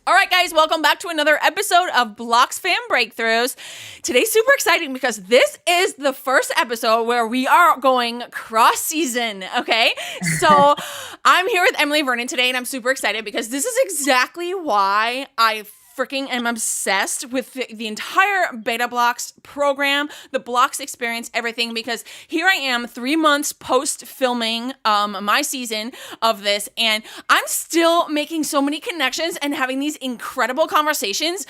All right, guys, welcome back to another episode of BloxFam Breakthroughs. Today's super exciting because this is the first episode where we are going cross-season, okay? So I'm here with Emily Vernon today, and I'm super excited because this is exactly why I freaking am obsessed with the entire BetaBlox program, the Blox experience, everything, because here I am 3 months post filming my season of this, and I'm still making so many connections and having these incredible conversations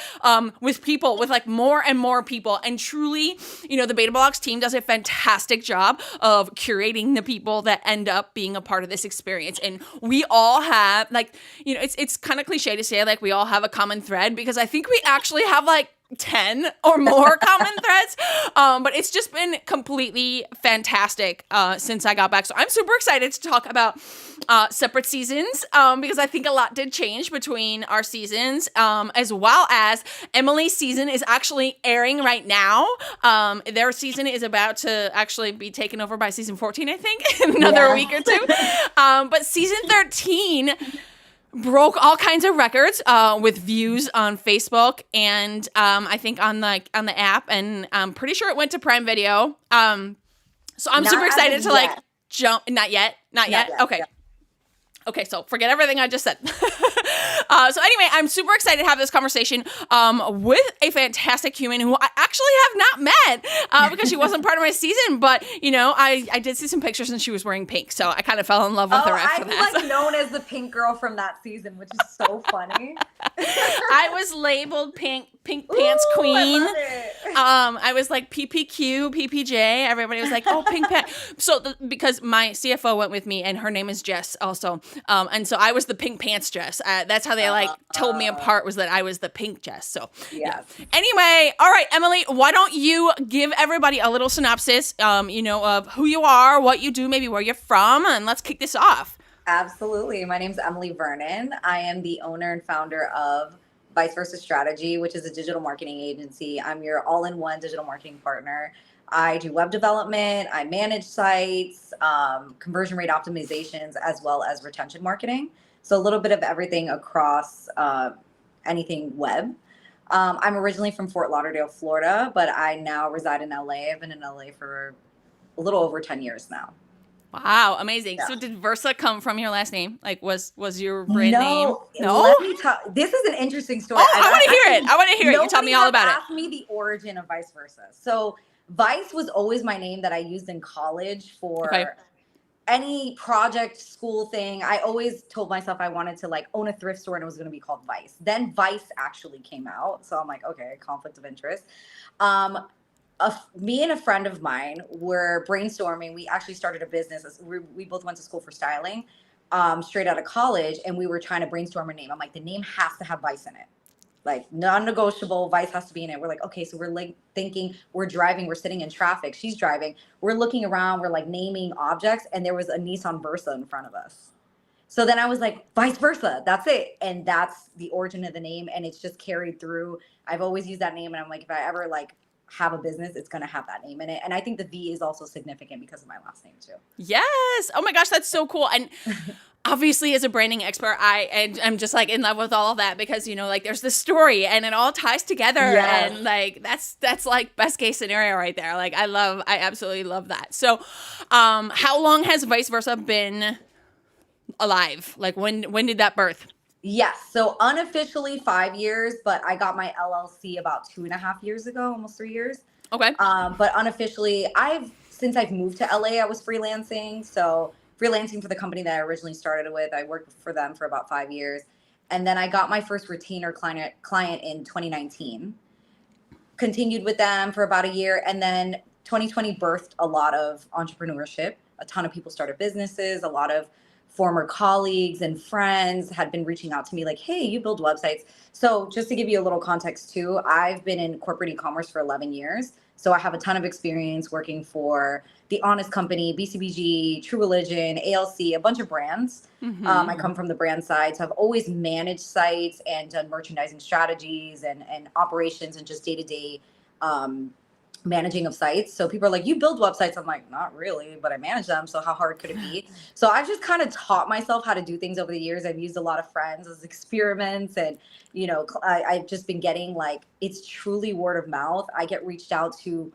with people, with like more and more people. And truly, you know, the BetaBlox team does a fantastic job of curating the people that end up being a part of this experience. And we all have, like, you know, it's kind of cliche to say like we all have a common thread, because I think we actually have like 10 or more common threads. But it's just been completely fantastic since I got back. So I'm super excited to talk about separate seasons because I think a lot did change between our seasons, as well as Emily's season is actually airing right now. Their season is about to actually be taken over by season 14, I think, in another week or two. But season 13 broke all kinds of records with views on Facebook and I think on the app, and I'm pretty sure it went to Prime Video. So I'm super excited to like jump. Not yet. Okay. Okay, so forget everything I just said. So anyway, I'm super excited to have this conversation with a fantastic human who I actually have not met because she wasn't part of my season. But, you know, I did see some pictures and she was wearing pink. So I kind of fell in love with her after that. I'm like known as the pink girl from that season, which is so funny. I was labeled pink pants queen. I was like PPQ, PPJ. Everybody was like, oh, pink pants. So because my CFO went with me and her name is Jess also. And so I was the pink pants Jess. That's how they like told me apart, was that I was the pink Jess. So yeah. Anyway, all right, Emily, why don't you give everybody a little synopsis, you know, of who you are, what you do, maybe where you're from, and let's kick this off. Absolutely. My name's Emily Vernon. I am the owner and founder of Vice Versa Strategy, which is a digital marketing agency. I'm your all-in-one digital marketing partner. I do web development, I manage sites, conversion rate optimizations, as well as retention marketing. So a little bit of everything across anything web. I'm originally from Fort Lauderdale, Florida, but I now reside in LA. I've been in LA for a little over 10 years now. Wow, amazing. Yeah. So did Versa come from your last name? Like was your brand name? No. Let me tell. This is an interesting story. Oh, I want to hear it. I want to hear it. You tell me all about it. Ask me the origin of Vice Versa. So Vice was always my name that I used in college for any project, school thing. I always told myself I wanted to like own a thrift store and it was going to be called Vice. Then Vice actually came out. So I'm like, okay, conflict of interest. Me and a friend of mine were brainstorming. We actually started a business. We both went to school for styling straight out of college, and we were trying to brainstorm a name. I'm like, the name has to have Vice in it. Like, non-negotiable, Vice has to be in it. We're like, okay, so we're like thinking, we're driving, we're sitting in traffic, she's driving, we're looking around, we're like naming objects, and there was a Nissan Versa in front of us. So then I was like, Vice Versa, that's it. And that's the origin of the name, and it's just carried through. I've always used that name, and I'm like, if I ever like have a business, it's going to have that name in it. And I think the V is also significant because of my last name too. Yes. Oh my gosh, that's so cool. And obviously as a branding expert, I'm just like in love with all of that because, you know, like there's the story and it all ties together. Yes. And like, that's like best case scenario right there. Like I absolutely love that. So, how long has Vice Versa been alive? Like when did that birth? Yes. So unofficially 5 years, but I got my LLC about 2.5 years ago, almost 3 years. Okay. But unofficially, since I've moved to LA, I was freelancing. So freelancing for the company that I originally started with, I worked for them for about 5 years. And then I got my first retainer client in 2019, continued with them for about a year. And then 2020 birthed a lot of entrepreneurship. A ton of people started businesses, a lot of former colleagues and friends had been reaching out to me like, hey, you build websites. So just to give you a little context too, I've been in corporate e-commerce for 11 years. So I have a ton of experience working for The Honest Company, BCBG, True Religion, ALC, a bunch of brands. Mm-hmm. I come from the brand side. So I've always managed sites and done merchandising strategies and operations and just day-to-day managing of sites. So people are like, you build websites. I'm like, not really, but I manage them. So how hard could it be? So I've just kind of taught myself how to do things over the years. I've used a lot of friends as experiments, and, you know, I've just been getting like, it's truly word of mouth. I get reached out to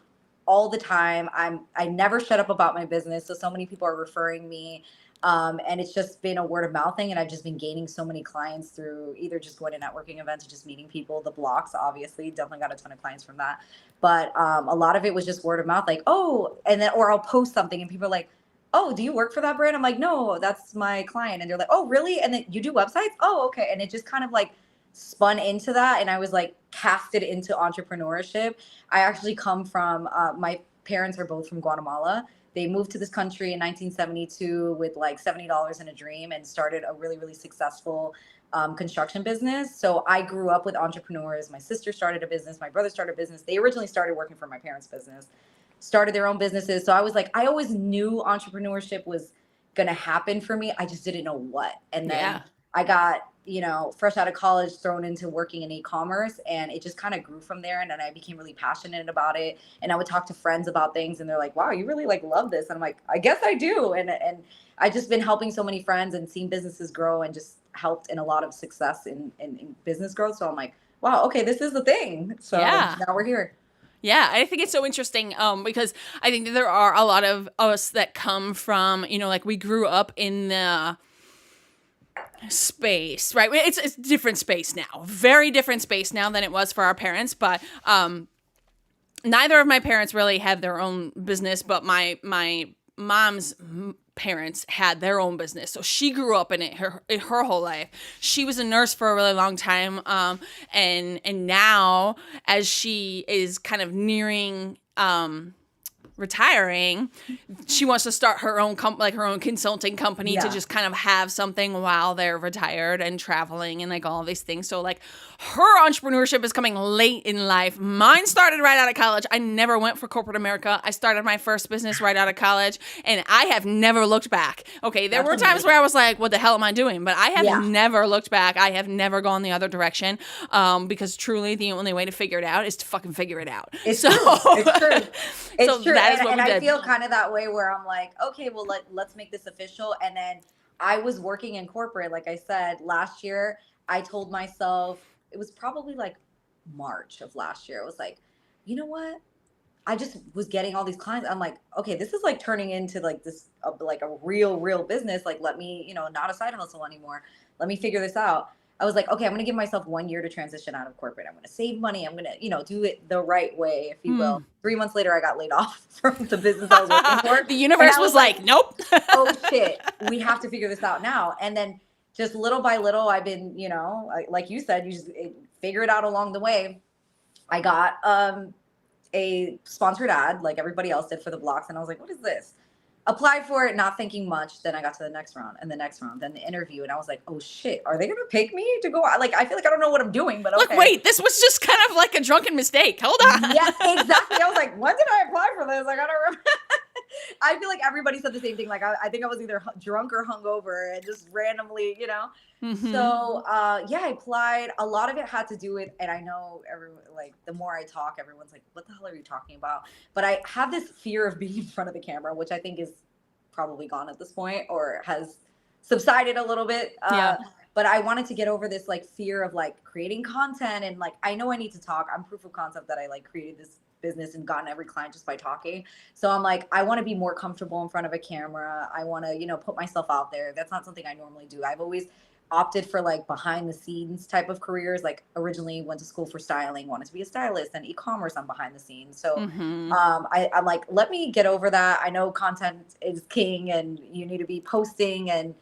all the time. I never shut up about my business. So many people are referring me. And it's just been a word of mouth thing. And I've just been gaining so many clients through either just going to networking events or just meeting people. TheBlox, obviously, definitely got a ton of clients from that. But a lot of it was just word of mouth, like, oh, and then, or I'll post something and people are like, oh, do you work for that brand? I'm like, no, that's my client. And they're like, oh, really? And then you do websites? Oh, okay. And it just kind of like spun into that. And I was like casted into entrepreneurship. I actually come from, my parents are both from Guatemala. They moved to this country in 1972 with like $70 and a dream and started a really, really successful construction business. So I grew up with entrepreneurs. My sister started a business. My brother started a business. They originally started working for my parents' business, started their own businesses. So I was like, I always knew entrepreneurship was going to happen for me. I just didn't know what. And then I got, you know, fresh out of college, thrown into working in e-commerce, and it just kind of grew from there. And then I became really passionate about it. And I would talk to friends about things, and they're like, wow, you really like love this. And I'm like, I guess I do. And I just been helping so many friends and seeing businesses grow, and just helped in a lot of success in business growth. So I'm like, wow, okay, this is the thing. So now we're here. Yeah, I think it's so interesting because I think that there are a lot of us that come from, you know, like we grew up in the space, right? It's a different space now, very different space now than it was for our parents. But neither of my parents really had their own business, but my mom's parents had their own business, so she grew up in it her whole life. She was a nurse for a really long time, and now as she is kind of nearing retiring, she wants to start her own her own consulting company to just kind of have something while they're retired and traveling and like all of these things. So like her entrepreneurship is coming late in life. Mine started right out of college. I never went for corporate America. I started my first business right out of college, and I have never looked back. Okay, there were times where I was like, what the hell am I doing? But I have never looked back. I have never gone the other direction, because truly the only way to figure it out is to fucking figure it out. It's true. It's true. It's true. That is what we did. I feel kind of that way where I'm like, okay, well, let's make this official. And then I was working in corporate. Like I said, last year, I told myself, it was probably like March of last year. I was like, you know what? I just was getting all these clients. I'm like, okay, this is like turning into like this, like a real business. Like, let me, you know, not a side hustle anymore. Let me figure this out. I was like, okay, I'm going to give myself 1 year to transition out of corporate. I'm going to save money. I'm going to, you know, do it the right way, if you will. 3 months later, I got laid off from the business I was working for. The universe was like, nope. Oh shit, we have to figure this out now. And then just little by little, I've been, you know, like you said, you just figure it out along the way. I got a sponsored ad like everybody else did for TheBlox. And I was like, what is this? Applied for it, not thinking much. Then I got to the next round and the next round, then the interview. And I was like, oh shit, are they going to pick me to go out? Like, I feel like I don't know what I'm doing, but okay. Look, wait, this was just kind of like a drunken mistake. Hold on. Yes, exactly. I was like, when did I apply for this? Like, I don't remember. I feel like everybody said the same thing. Like, I think I was either drunk or hungover and just randomly, you know? Mm-hmm. So, yeah, I applied. A lot of it had to do with, and I know everyone, like, the more I talk, everyone's like, what the hell are you talking about? But I have this fear of being in front of the camera, which I think is probably gone at this point or has subsided a little bit. But I wanted to get over this, like, fear of, like, creating content. And, like, I know I need to talk. I'm proof of concept that I, like, created this business and gotten every client just by talking. So I'm like, I want to be more comfortable in front of a camera. I want to, you know, put myself out there. That's not something I normally do. I've always opted for like behind the scenes type of careers. Like originally went to school for styling, wanted to be a stylist, and e-commerce I'm behind the scenes. So I'm like, let me get over that. I know content is king and you need to be posting and,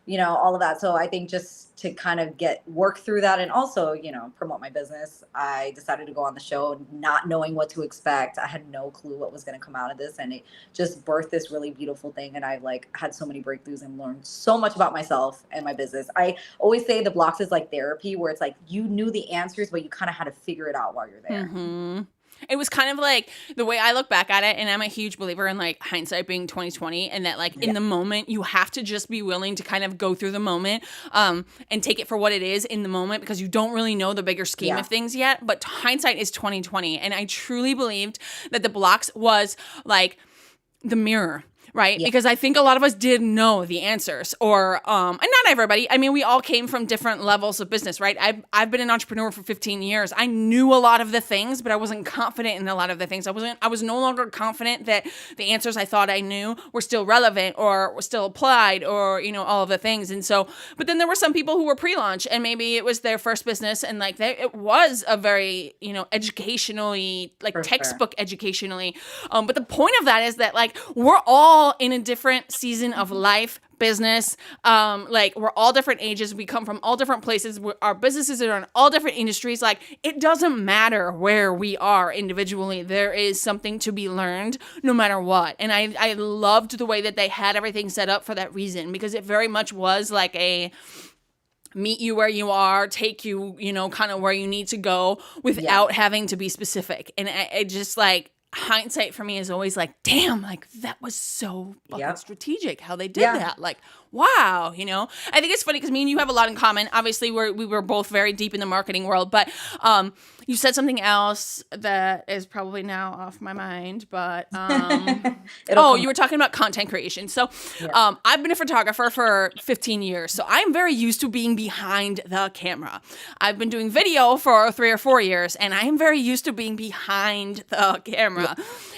you know, all of that. So I think just to kind of work through that and also, you know, promote my business, I decided to go on the show not knowing what to expect. I had no clue what was going to come out of this, and it just birthed this really beautiful thing. And I've like had so many breakthroughs and learned so much about myself and my business. I always say TheBlox is like therapy, where it's like you knew the answers, but you kind of had to figure it out while you're there. Mm-hmm. It was kind of like the way I look back at it, and I'm a huge believer in like hindsight being 2020, and that like in the moment you have to just be willing to kind of go through the moment and take it for what it is in the moment, because you don't really know the bigger scheme of things yet. But hindsight is 2020, and I truly believed that TheBlox was like the mirror. Right? Yeah. Because I think a lot of us did know the answers, or, and not everybody. I mean, we all came from different levels of business, right? I've been an entrepreneur for 15 years. I knew a lot of the things, but I wasn't confident in a lot of the things. I was no longer confident that the answers I thought I knew were still relevant or were still applied, or, you know, all of the things. And so, but then there were some people who were pre-launch, and maybe it was their first business, and like it was a very, you know, educationally, like for textbook educationally. But the point of that is that like we're all in a different season of life, business, like we're all different ages, we come from all different places, our businesses are in all different industries. Like it doesn't matter where we are individually, there is something to be learned no matter what. And I loved the way that they had everything set up for that reason, because it very much was like a meet you where you are, take you, you know, kind of where you need to go without having to be specific. And I just like, hindsight for me is always like, damn, like that was so fucking strategic how they did that. Like, wow, you know? I think it's funny because me and you have a lot in common. Obviously, we were both very deep in the marketing world, but you said something else that is probably now off my mind, but you were talking about content creation. So I've been a photographer for 15 years, so I'm very used to being behind the camera. I've been doing video for 3 or 4 years, and I am very used to being behind the camera.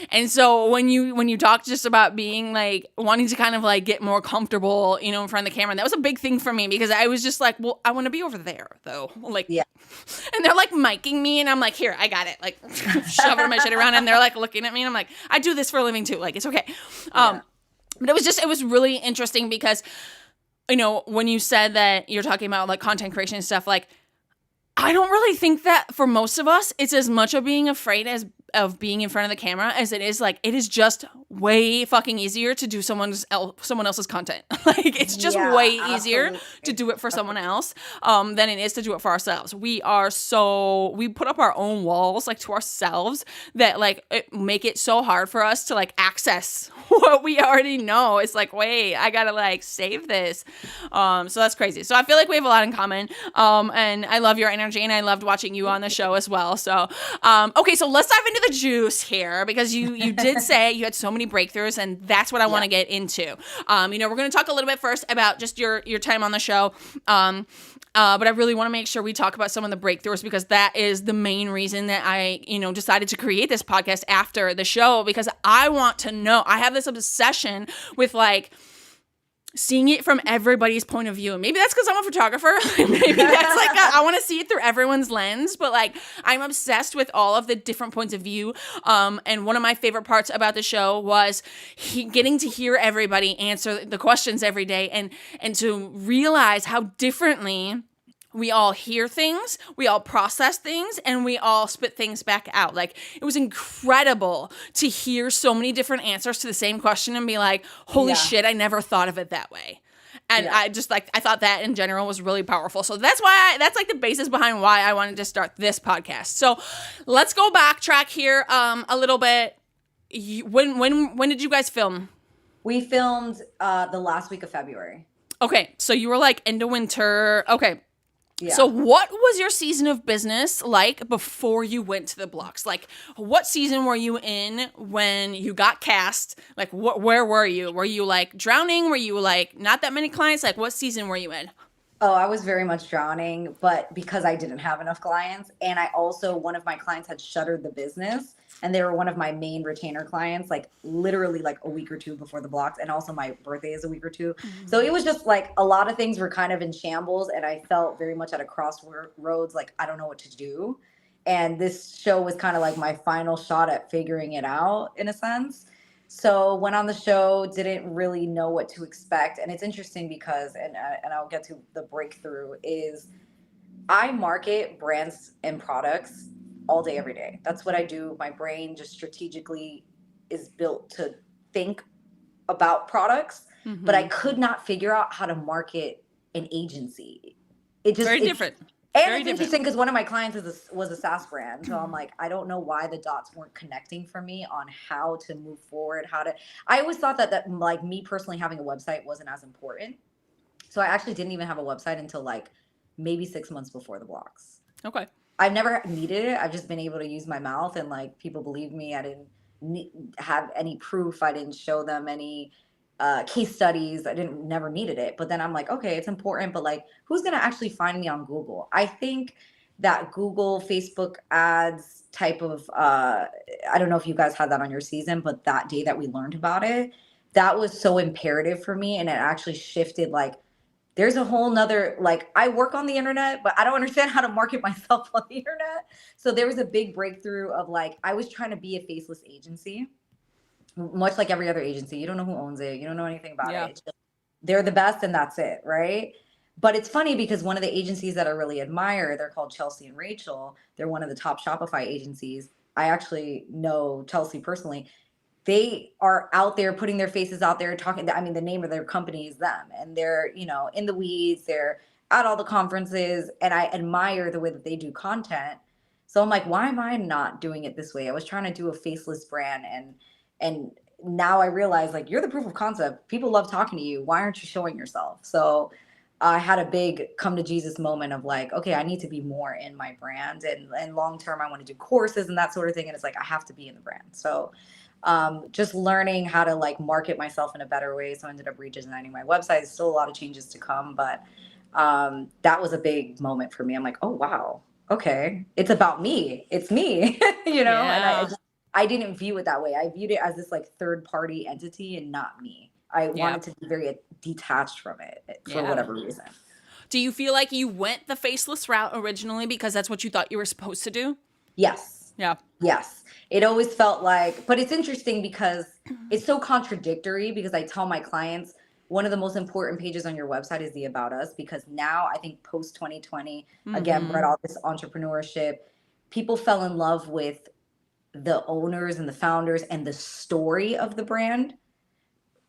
And so when you talk just about being like wanting to kind of like get more comfortable, you know, in front of the camera, that was a big thing for me, because I was just like, well, I want to be over there though. Like, and they're like miking me, and I'm like, here, I got it. Like shoving my shit around, and they're like looking at me, and I'm like, I do this for a living too. Like, it's okay. But it was really interesting because, you know, when you said that you're talking about like content creation and stuff, like, I don't really think that for most of us, it's as much of being afraid of being in front of the camera as it is like, it is just way fucking easier to do someone else's content. Like it's just way easier to do it for someone else than it is to do it for ourselves. We put up our own walls like to ourselves that like make it so hard for us to like access what we already know. It's like, wait, I gotta like save this. So that's crazy. So I feel like we have a lot in common. And I love your energy, and I loved watching you on the show as well. So, okay, so let's dive into the juice here, because you did say you had so many breakthroughs, and that's what I want to get into. You know, we're going to talk a little bit first about just your time on the show. But I really want to make sure we talk about some of the breakthroughs, because that is the main reason that I, you know, decided to create this podcast after the show, because I want to know. I have this obsession with like seeing it from everybody's point of view. And maybe that's because I'm a photographer. Maybe that's like, I want to see it through everyone's lens, but like I'm obsessed with all of the different points of view. And one of my favorite parts about the show was getting to hear everybody answer the questions every day, and to realize how differently we all hear things, we all process things, and we all spit things back out. Like, it was incredible to hear so many different answers to the same question and be like, holy shit, I never thought of it that way. And I just like, I thought that in general was really powerful. So that's that's like the basis behind why I wanted to start this podcast. So let's go backtrack here a little bit. When did you guys film? We filmed the last week of February. Okay, so you were like into winter. Okay. Yeah. So what was your season of business like before you went to TheBlox? Like, what season were you in when you got cast? Like, where were you? Were you like drowning? Were you like not that many clients? Like, what season were you in? Oh, I was very much drowning, but because I didn't have enough clients, and I also, one of my clients had shuttered the business, and they were one of my main retainer clients, like literally like a week or two before TheBlox, and also my birthday is a week or two. Mm-hmm. So it was just like a lot of things were kind of in shambles, and I felt very much at a crossroads, like I don't know what to do. And this show was kind of like my final shot at figuring it out in a sense. So went on the show, didn't really know what to expect. And it's interesting because, and I'll get to the breakthrough, is I market brands and products all day, every day. That's what I do. My brain just strategically is built to think about products, but I could not figure out how to market an agency. Very different. And Very it's different. interesting because one of my clients was a SaaS brand. So I'm like, I don't know why the dots weren't connecting for me on how to move forward, I always thought that like me personally having a website wasn't as important. So I actually didn't even have a website until like maybe 6 months before the blocks. Okay. I've never needed it. I've just been able to use my mouth, and like people believe me. I didn't have any proof. I didn't show them any case studies. I didn't never needed it. But then I'm like, okay, it's important, but like, who's gonna actually find me on Google? I think that Google, Facebook ads type of I don't know if you guys had that on your season, but that day that we learned about it, that was so imperative for me, and it actually shifted like there's a whole nother, like I work on the internet, but I don't understand how to market myself on the internet. So there was a big breakthrough of like, I was trying to be a faceless agency, much like every other agency. You don't know who owns it. You don't know anything about it. It's just, they're the best and that's it. Right. But it's funny because one of the agencies that I really admire, they're called Chelsea and Rachel. They're one of the top Shopify agencies. I actually know Chelsea personally. They are out there putting their faces out there talking. I mean, the name of their company is them, and they're, in the weeds, they're at all the conferences, and I admire the way that they do content. So I'm like, why am I not doing it this way? I was trying to do a faceless brand, and now I realize like you're the proof of concept. People love talking to you. Why aren't you showing yourself? So I had a big come to Jesus moment of like, okay, I need to be more in my brand, and long term I want to do courses and that sort of thing. And it's like I have to be in the brand. So just learning how to like market myself in a better way. So I ended up redesigning my website. Still a lot of changes to come, but that was a big moment for me. I'm like, oh wow, okay, it's about me. It's me, Yeah. And I didn't view it that way. I viewed it as this like third party entity and not me. I wanted to be very detached from it for whatever reason. Do you feel like you went the faceless route originally because that's what you thought you were supposed to do? Yes. Yeah. Yes. It always felt like, but it's interesting because it's so contradictory because I tell my clients one of the most important pages on your website is the About Us, because now I think post 2020, again, brought all this entrepreneurship, people fell in love with the owners and the founders and the story of the brand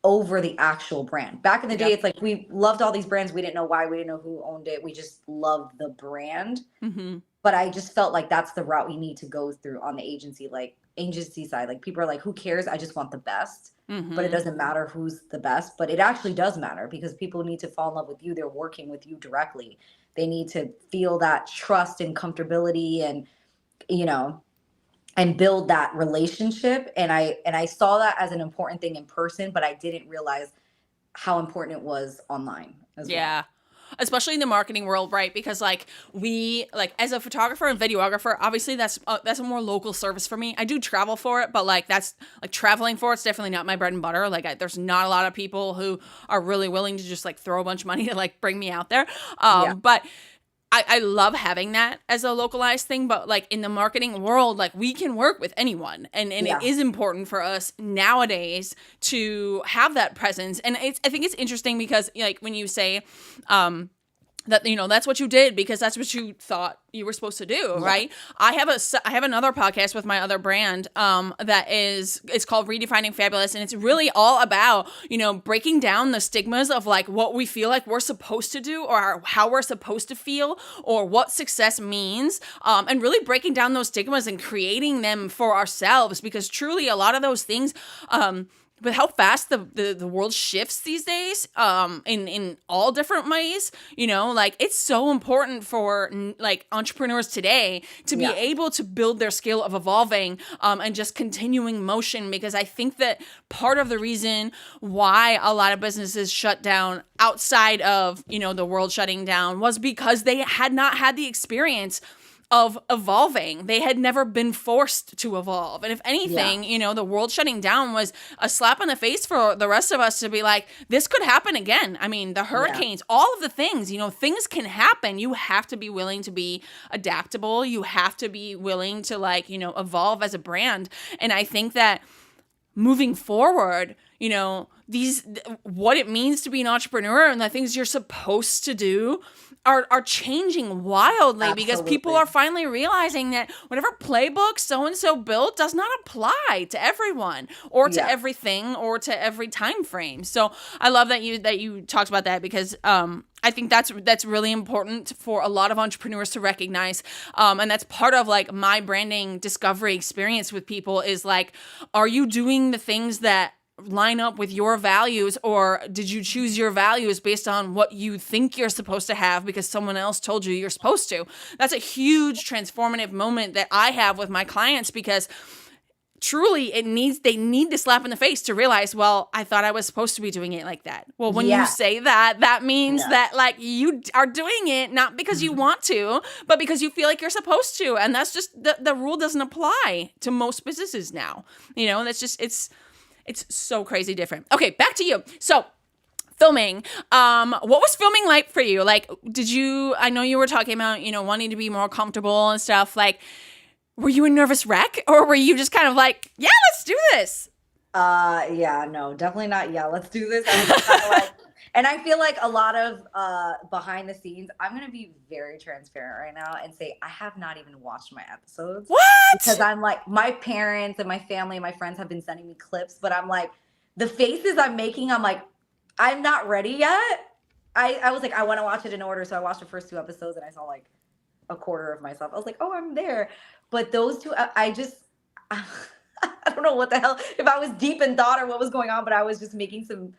over the actual brand. Back in the day, it's like we loved all these brands. We didn't know why. We didn't know who owned it. We just loved the brand. Mm-hmm. But I just felt like that's the route we need to go through on the agency side. Like people are like, who cares? I just want the best. Mm-hmm. But it doesn't matter who's the best. But it actually does matter because people need to fall in love with you. They're working with you directly. They need to feel that trust and comfortability and build that relationship. And I saw that as an important thing in person, but I didn't realize how important it was online as well. Especially in the marketing world, right? Because we as a photographer and videographer, obviously that's a more local service for me. I do travel for it, but that's traveling for it's definitely not my bread and butter. There's not a lot of people who are really willing to just throw a bunch of money to bring me out there. But I love having that as a localized thing, but in the marketing world, we can work with anyone, and it is important for us nowadays to have that presence. And I think it's interesting because when you say that that's what you did because that's what you thought you were supposed to do, right? I have another podcast with my other brand it's called Redefining Fabulous, and it's really all about breaking down the stigmas of what we feel like we're supposed to do or how we're supposed to feel or what success means, and really breaking down those stigmas and creating them for ourselves, because truly a lot of those things with how fast the world shifts these days, in all different ways, it's so important for entrepreneurs today to be able to build their skill of evolving, and just continuing motion, because I think that part of the reason why a lot of businesses shut down outside of, the world shutting down was because they had not had the experience of evolving. They had never been forced to evolve. And if anything, the world shutting down was a slap in the face for the rest of us to be like, this could happen again. I mean, the hurricanes, all of the things, things can happen. You have to be willing to be adaptable. You have to be willing to evolve as a brand. And I think that moving forward, what it means to be an entrepreneur and the things you're supposed to do are changing wildly because people Absolutely. are finally realizing that whatever playbook so-and-so built does not apply to everyone or to Yeah. everything or to every time frame. So I love that you talked about that because I think that's really important for a lot of entrepreneurs to recognize. And that's part of like my branding discovery experience with people is like, are you doing the things that line up with your values, or did you choose your values based on what you think you're supposed to have because someone else told you you're supposed to? That's a huge transformative moment that I have with my clients because truly they need to slap in the face to realize, well, I thought I was supposed to be doing it like that. Well, when you say that, that means that like you are doing it not because you want to, but because you feel like you're supposed to. And that's just the rule doesn't apply to most businesses now. You know, that's just it's so crazy different. Okay, back to you. So filming, what was filming like for you? Like, I know you were talking about, wanting to be more comfortable and stuff. Like, were you a nervous wreck or were you just kind of like, yeah, let's do this? Yeah, no, definitely not. Yeah, let's do this. I was just kind of like, and I feel like a lot of behind the scenes, I'm going to be very transparent right now and say I have not even watched my episodes. What? Because I'm like, my parents and my family and my friends have been sending me clips, but I'm like, the faces I'm making, I'm like, I'm not ready yet. I was like, I want to watch it in order. So I watched the first 2 episodes and I saw like a quarter of myself. I was like, oh, I'm there. But those 2, I just, I don't know what the hell, if I was deep in thought or what was going on, but I was just making some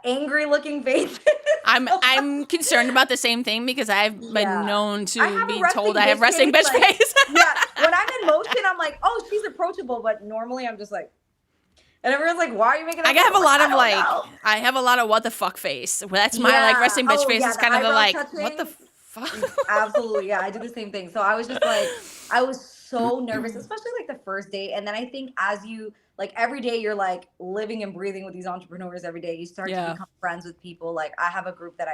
angry looking faces. I'm concerned about the same thing because I've been known to be told I have resting resting bitch face. Yeah, when I'm in motion, I'm like, oh, she's approachable, but normally I'm just like, and everyone's like, why are you making that? I have a lot of like, know. I have a lot of what the fuck face. That's my like resting bitch face is kind of the like, touching. What the fuck? Absolutely, yeah, I do the same thing. So I was just like, I was so nervous, especially like the first date. And then I think as you, like every day you're like living and breathing with these entrepreneurs every day, you start to become friends with people. Like I have a group that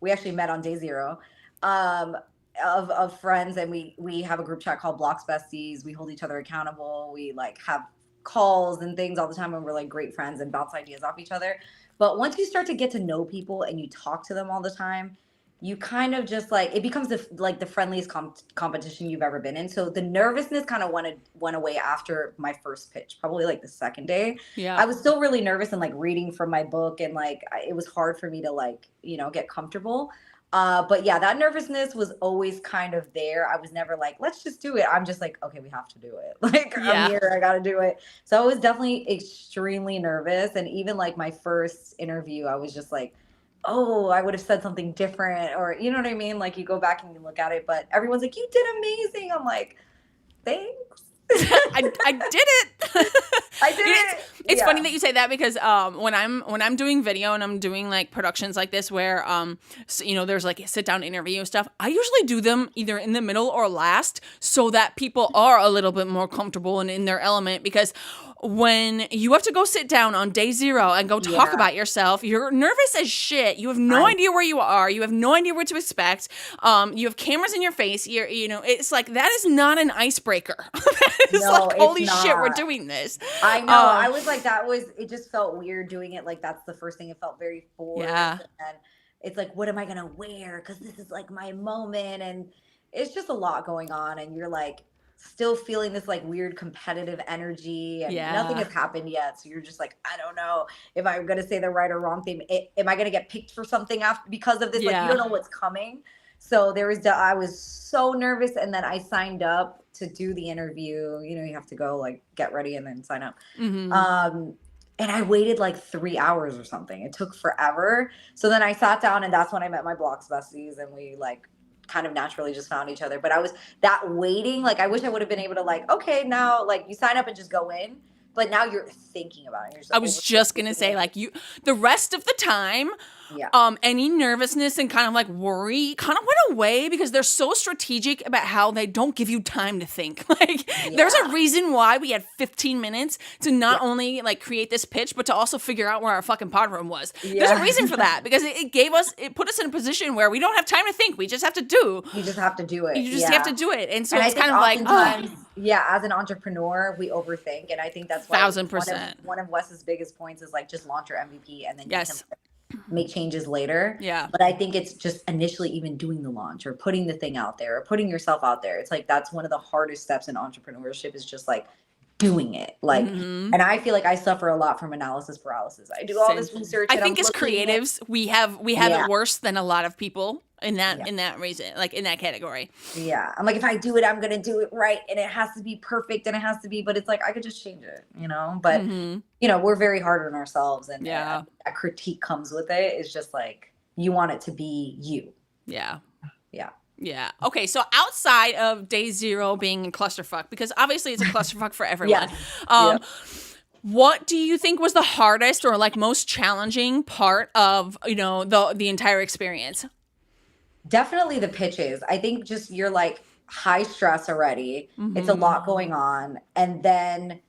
we actually met on day 0 of friends, and we have a group chat called Blox Besties. We hold each other accountable. We like have calls and things all the time, and we're like great friends and bounce ideas off each other. But once you start to get to know people and you talk to them all the time, you kind of just like, it becomes the friendliest competition you've ever been in. So the nervousness kind of went away after my first pitch, probably like the second day. Yeah. I was still really nervous and like reading from my book, and like it was hard for me to like, get comfortable. But yeah, that nervousness was always kind of there. I was never like, let's just do it. I'm just like, okay, we have to do it. Like I'm here, I got to do it. So I was definitely extremely nervous. And even like my first interview, I was just like, oh, I would have said something different, or you know what I mean? Like you go back and you look at it, but everyone's like, you did amazing. I'm like, thanks. I did it. I did it. It's funny that you say that because when I'm doing video and I'm doing like productions like this where there's like a sit down interview stuff, I usually do them either in the middle or last so that people are a little bit more comfortable and in their element, because when you have to go sit down on day 0 and go talk about yourself, you're nervous as shit. You have no idea where you are. You have no idea what to expect. You have cameras in your face. It's like, that is not an icebreaker. It's like, holy shit, we're doing this. I know. I was like, it just felt weird doing it. Like, that's the first thing. It felt very forced. Yeah. And it's like, what am I going to wear? Because this is like my moment. And it's just a lot going on. And you're like, still feeling this like weird competitive energy, and nothing has happened yet. So you're just like, I don't know if I'm going to say the right or wrong thing. Am I going to get picked for something after because of this? Like, you don't know what's coming. So I was so nervous. And then I signed up to do the interview. You have to go like get ready and then sign up. Mm-hmm. And I waited like 3 hours or something. It took forever. So then I sat down, and that's when I met my Blox besties, and we like kind of naturally just found each other. But I was that waiting, like I wish I would have been able to like, okay, now like you sign up and just go in. But now you're thinking about it. I was just going to say, like, the rest of the time, any nervousness and kind of like worry kind of went away because they're so strategic about how they don't give you time to think. Like, there's a reason why we had 15 minutes to not only like create this pitch, but to also figure out where our fucking pod room was. There's a reason for that, because it put us in a position where we don't have time to think. We just have to do. You just have to do it. You just have to do it. And so and it's kind of like, as an entrepreneur, we overthink. And I think that's why 1,000%. One of Wes's biggest points is like, just launch your MVP and then you can make changes later. Yeah. But I think it's just initially even doing the launch or putting the thing out there or putting yourself out there. It's like that's one of the hardest steps in entrepreneurship is just like doing it. Like, and I feel like I suffer a lot from analysis paralysis. I do all this research. I and think I'm as creatives, we have it worse than a lot of people in that reason, like in that category. Yeah. I'm like, if I do it, I'm going to do it right. And it has to be perfect and it has to be, but it's like, I could just change it, you know, but you know, we're very hard on ourselves and that critique comes with it. It's just like, you want it to be you. Yeah. Yeah. Yeah. Okay. So outside of day 0 being a clusterfuck, because obviously it's a clusterfuck for everyone. What do you think was the hardest or like most challenging part of, you know, the entire experience? Definitely the pitches. I think just you're like high stress already. It's a lot going on. And then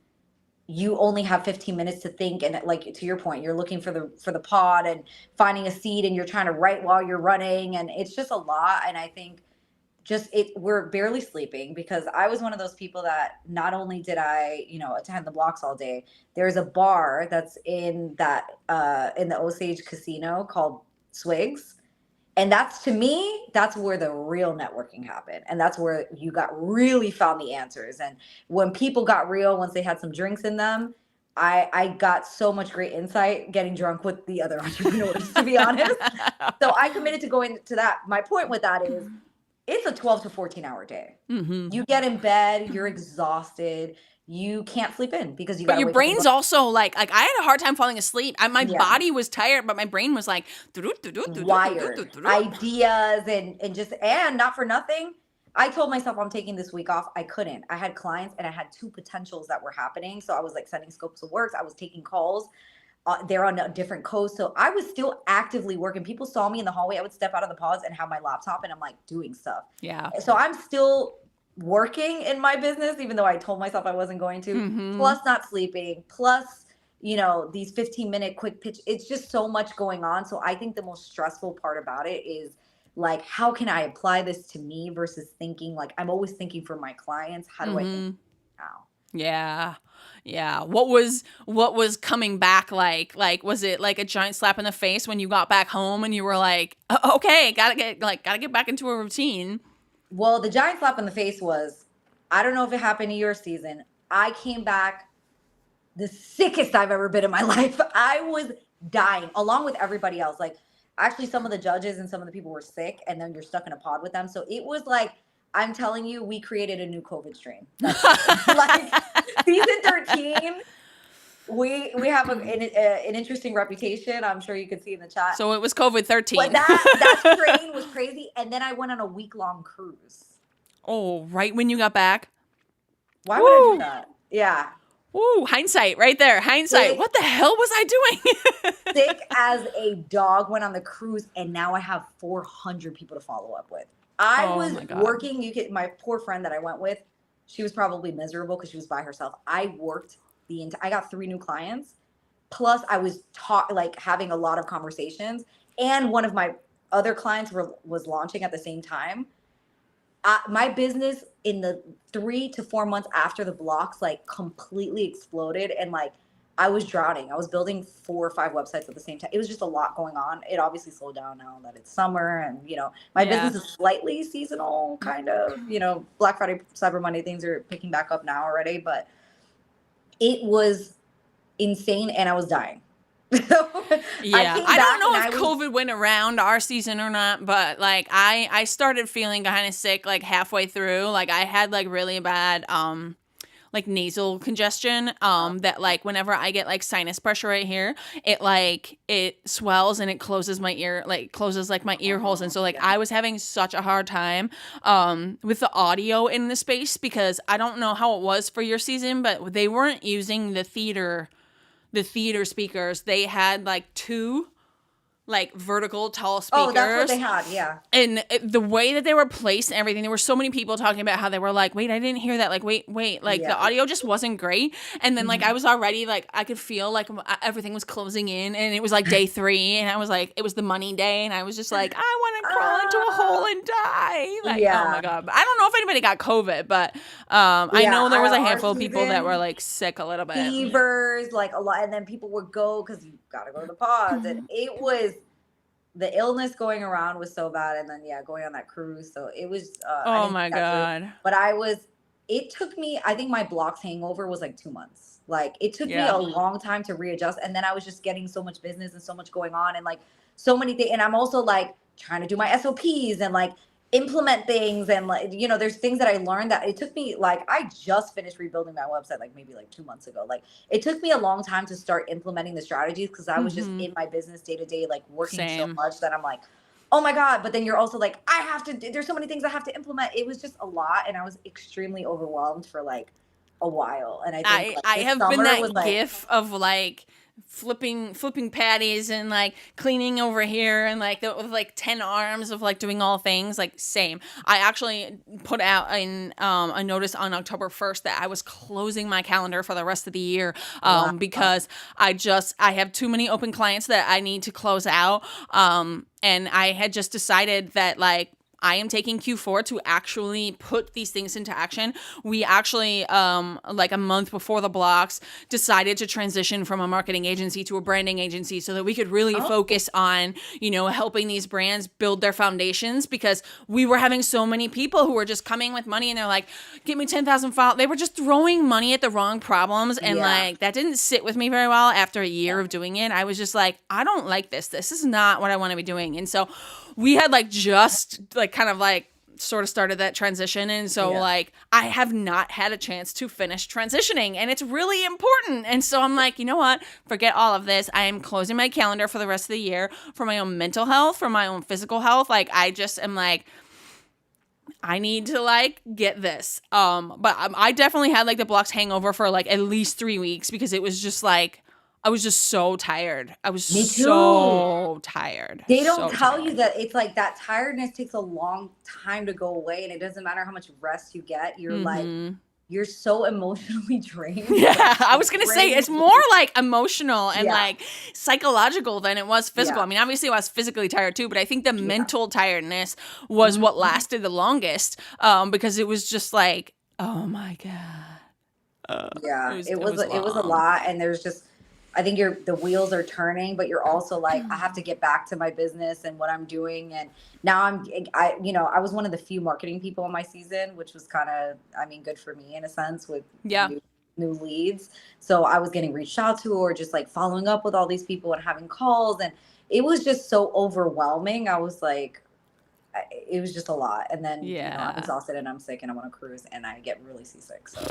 you only have 15 minutes to think. And like, to your point, you're looking for the pod and finding a seat and you're trying to write while you're running. And it's just a lot. And I think we're barely sleeping because I was one of those people that not only did I, you know, attend the blocks all day, there's a bar that's in the Osage Casino called Swigs. And that's, to me, that's where the real networking happened. And that's where you really found the answers. And when people got real, once they had some drinks in them, I got so much great insight getting drunk with the other entrepreneurs, to be honest. So I committed to going to that. My point with that is it's a 12 to 14 hour day. You get in bed, you're exhausted. You can't sleep in because but your brain's also like I had a hard time falling asleep. My body was tired, but my brain was like wired ideas and not for nothing. I told myself I'm taking this week off. I couldn't. I had clients and I had 2 potentials that were happening. So I was like sending scopes of works. I was taking calls. They're on a different coast. So I was still actively working. People saw me in the hallway. I would step out of the pods and have my laptop and I'm like doing stuff. Yeah. So I'm still working in my business, even though I told myself I wasn't going to, plus not sleeping, plus, you know, these 15-minute quick pitch. It's just so much going on. So I think the most stressful part about it is like, how can I apply this to me versus thinking like, I'm always thinking for my clients. How do I think now? Yeah. Yeah. What was coming back like? Like, was it like a giant slap in the face when you got back home and you were like, okay, gotta get back into a routine? Well, the giant slap in the face was, I don't know if it happened to your season. I came back the sickest I've ever been in my life. I was dying along with everybody else. Like, actually, some of the judges and some of the people were sick, and then you're stuck in a pod with them. So it was like, I'm telling you, we created a new COVID strain. Like, season 13, we have an interesting reputation. I'm sure you could see in the chat. So it was COVID-13. But that strain was crazy. And then I went on a week-long cruise. Oh, right when you got back? Why would I do that? Yeah. Ooh, hindsight right there. Hindsight. Sick. What the hell was I doing? Sick as a dog, went on the cruise, and now I have 400 people to follow up with. I was working. My poor friend that I went with, she was probably miserable because she was by herself. I worked I got 3 new clients. Plus I was having a lot of conversations. And one of my other clients was launching at the same time. My business in the 3 to 4 months after the blocks, like completely exploded. And like, I was drowning. I was building 4 or 5 websites at the same time. It was just a lot going on. It obviously slowed down now that it's summer and, you know, my business is slightly seasonal, kind of, you know, Black Friday, Cyber Monday, things are picking back up now already, but it was insane and I was dying. I don't know if COVID went around our season or not, but like I started feeling kind of sick like halfway through. Like I had like really bad like nasal congestion that like whenever I get like sinus pressure right here, it swells and it closes my ear, like closes like my ear holes. And so like I was having such a hard time with the audio in the space because I don't know how it was for your season, but they weren't using the theater speakers. They had like 2 like vertical tall speakers. Oh, that's what they had, yeah. And the way that they were placed and everything, there were so many people talking about how they were like, wait, I didn't hear that. Like, wait. Like the audio just wasn't great. And then like I was already like, I could feel like everything was closing in and it was like day 3 and I was like, it was the money day and I was just like, I want to crawl into a hole and die. Like, Yeah. oh my God. I don't know if anybody got COVID, but I know there was a handful of people that were like sick a little bit. Fevers, like a lot. And then people would go because you got to go to the pods. And it was, the illness going around was so bad. And then, going on that cruise. So it was. Oh my God. But it took me, I think my Blox hangover was like 2 months. Like it took me a long time to readjust. And then I was just getting so much business and so much going on and like so many things. And I'm also like trying to do my SOPs and like implement things. And like, there's things that I learned that it took me, like, I just finished rebuilding my website, like maybe like 2 months ago. Like it took me a long time to start implementing the strategies because I was just in my business day to day, like working so much that I'm like, oh my God. But then you're also like, there's so many things I have to implement. It was just a lot. And I was extremely overwhelmed for like a while. And I think I have been that gif of like flipping patties and like cleaning over here and like with like 10 arms of like doing all things. Like same. I actually put out a notice on October 1st that I was closing my calendar for the rest of the year because I have too many open clients that I need to close out. And I had just decided that like I am taking Q4 to actually put these things into action. We actually, like a month before TheBlox, decided to transition from a marketing agency to a branding agency so that we could really focus on, helping these brands build their foundations because we were having so many people who were just coming with money and they're like, give me 10,000 followers. They were just throwing money at the wrong problems. And like, that didn't sit with me very well after a year of doing it. I was just like, I don't like this. This is not what I want to be doing. And so we had like just like kind of like sort of started that transition. And so like I have not had a chance to finish transitioning and it's really important. And so I'm like, you know what? Forget all of this. I am closing my calendar for the rest of the year for my own mental health, for my own physical health. Like I just am like, I need to like get this. But I definitely had like the Blox hangover for like at least 3 weeks because it was just like, I was just so tired. I was so tired. They don't tell you that it's like that tiredness takes a long time to go away. And it doesn't matter how much rest you get. You're like, you're so emotionally drained. Yeah, I was going to say it's more like emotional and like psychological than it was physical. I mean, obviously I was physically tired too, but I think the mental tiredness was what lasted the longest because it was just like, oh my God. It was a lot. And there's just, I think the wheels are turning, but you're also like, I have to get back to my business and what I'm doing. And now I was one of the few marketing people on my season, which was kind of, good for me in a sense with new leads. So I was getting reached out to or just like following up with all these people and having calls. And it was just so overwhelming. I was like, it was just a lot. And then I'm exhausted and I'm sick and I'm on a cruise and I get really seasick. So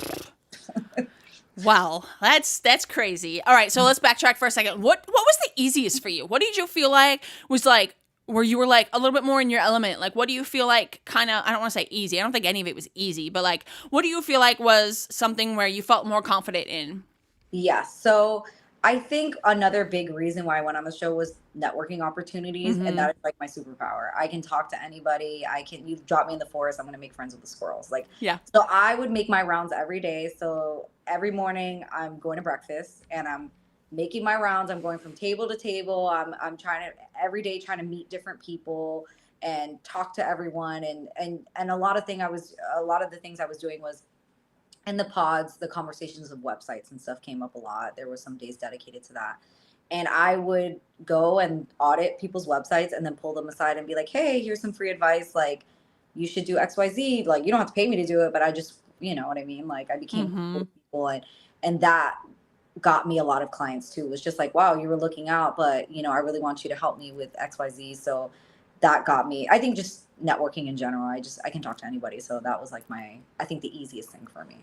Wow, that's crazy. All right, so let's backtrack for a second. What was the easiest for you? What did you feel like was like where you were like a little bit more in your element? Like what do you feel like kind of, I don't want to say easy. I don't think any of it was easy, but like what do you feel like was something where you felt more confident in? Yeah, so I think another big reason why I went on the show was networking opportunities. And that is like my superpower. I can talk to anybody. You drop me in the forest, I'm going to make friends with the squirrels. Like, so I would make my rounds every day. So every morning I'm going to breakfast and I'm making my rounds. I'm going from table to table. I'm every day trying to meet different people and talk to everyone. And a lot of the things I was doing was, in the pods, the conversations of websites and stuff came up a lot. There were some days dedicated to that. And I would go and audit people's websites and then pull them aside and be like, hey, here's some free advice. Like, you should do XYZ. Like, you don't have to pay me to do it, but I just, you know what I mean? Like, I became cool with people. And that got me a lot of clients too. It was just like, wow, you were looking out, but, I really want you to help me with XYZ. So that got me, I think, just networking in general. I can talk to anybody. So that was like I think the easiest thing for me.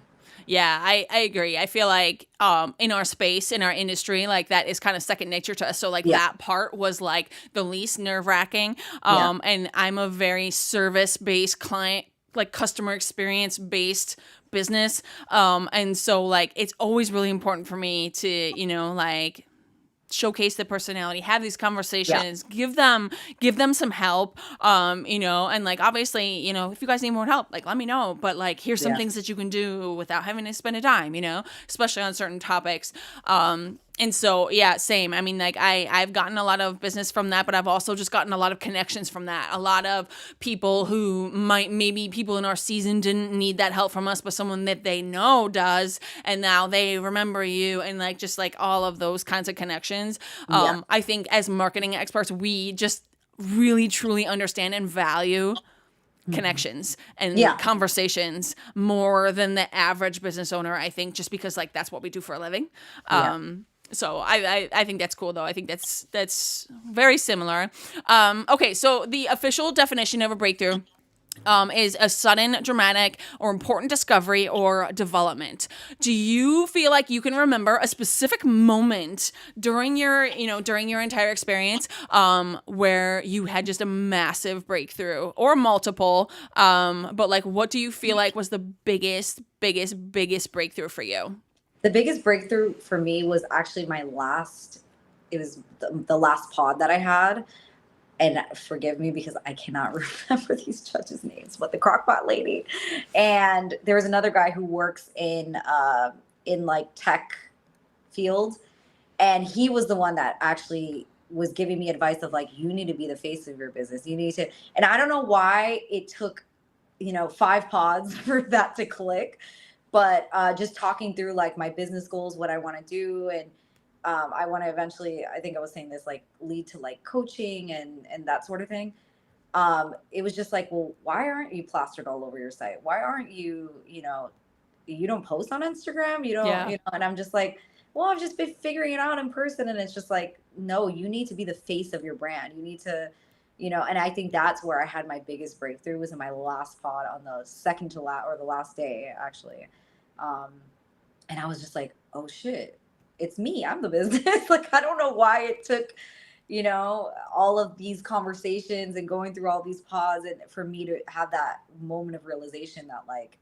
Yeah, I agree. I feel like in our space, in our industry, like that is kind of second nature to us. So like that part was like the least nerve wracking. And I'm a very service-based client, like customer experience based business. And so like it's always really important for me to, like showcase the personality, have these conversations, give them some help, and like, obviously, if you guys need more help, like, let me know, but like, here's some things that you can do without having to spend a dime, especially on certain topics. And so, yeah, same. I mean, like I've gotten a lot of business from that, but I've also just gotten a lot of connections from that. A lot of people who maybe people in our season didn't need that help from us, but someone that they know does, and now they remember you, and like just like all of those kinds of connections. Yeah. I think as marketing experts, we just really truly understand and value connections and Yeah. conversations more than the average business owner, I think, just because like that's what we do for a living. Yeah. So I think that's cool though. I think that's very similar. Okay, so the official definition of a breakthrough is a sudden, dramatic, or important discovery or development. Do you feel like you can remember a specific moment during your entire experience where you had just a massive breakthrough or multiple? But like, what do you feel like was the biggest breakthrough for you? The biggest breakthrough for me was actually it was the last pod that I had. And forgive me because I cannot remember these judges' names, but the crockpot lady. And there was another guy who works in like tech field. And he was the one that actually was giving me advice of like, you need to be the face of your business. You need to, and I don't know why it took, 5 pods for that to click, but just talking through like my business goals, what I want to do. And I want to eventually, I think I was saying this, like lead to like coaching and that sort of thing. It was just like, well, why aren't you plastered all over your site? Why aren't you, you don't post on Instagram, you don't, Yeah. and I'm just like, well, I've just been figuring it out in person. And it's just like, no, you need to be the face of your brand. You need to, and I think that's where I had my biggest breakthrough was in my last pod on the second to last or the last day actually. Um, and I was just like, oh shit, it's me. I'm the business. Like, I don't know why it took, all of these conversations and going through all these pods and for me to have that moment of realization that like,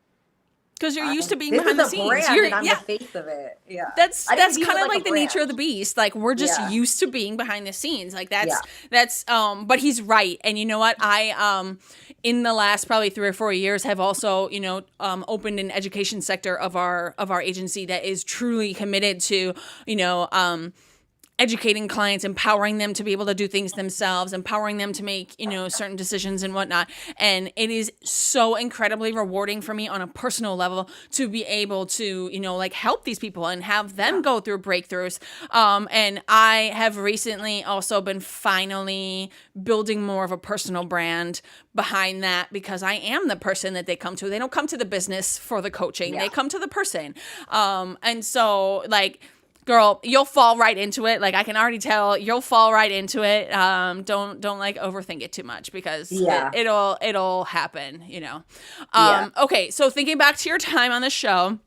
Because you're used to being this behind is the a scenes. brand and I'm the face of it. Yeah. That's I didn't view kind it of like a the nature of the brand. beast. Like we're just Yeah. used to being behind the scenes. Like Yeah. that's but he's right. And you know what? I in the last probably 3 or 4 years have also, opened an education sector of our agency that is truly committed to, educating clients, empowering them to be able to do things themselves, empowering them to make, certain decisions and whatnot. And it is so incredibly rewarding for me on a personal level to be able to, like help these people and have them go through breakthroughs. And I have recently also been finally building more of a personal brand behind that because I am the person that they come to. They don't come to the business for the coaching. They come to the person. And so like, girl, you'll fall right into it. Like I can already tell you'll fall right into it. Don't like overthink it too much because it'll happen, Okay, so thinking back to your time on the show,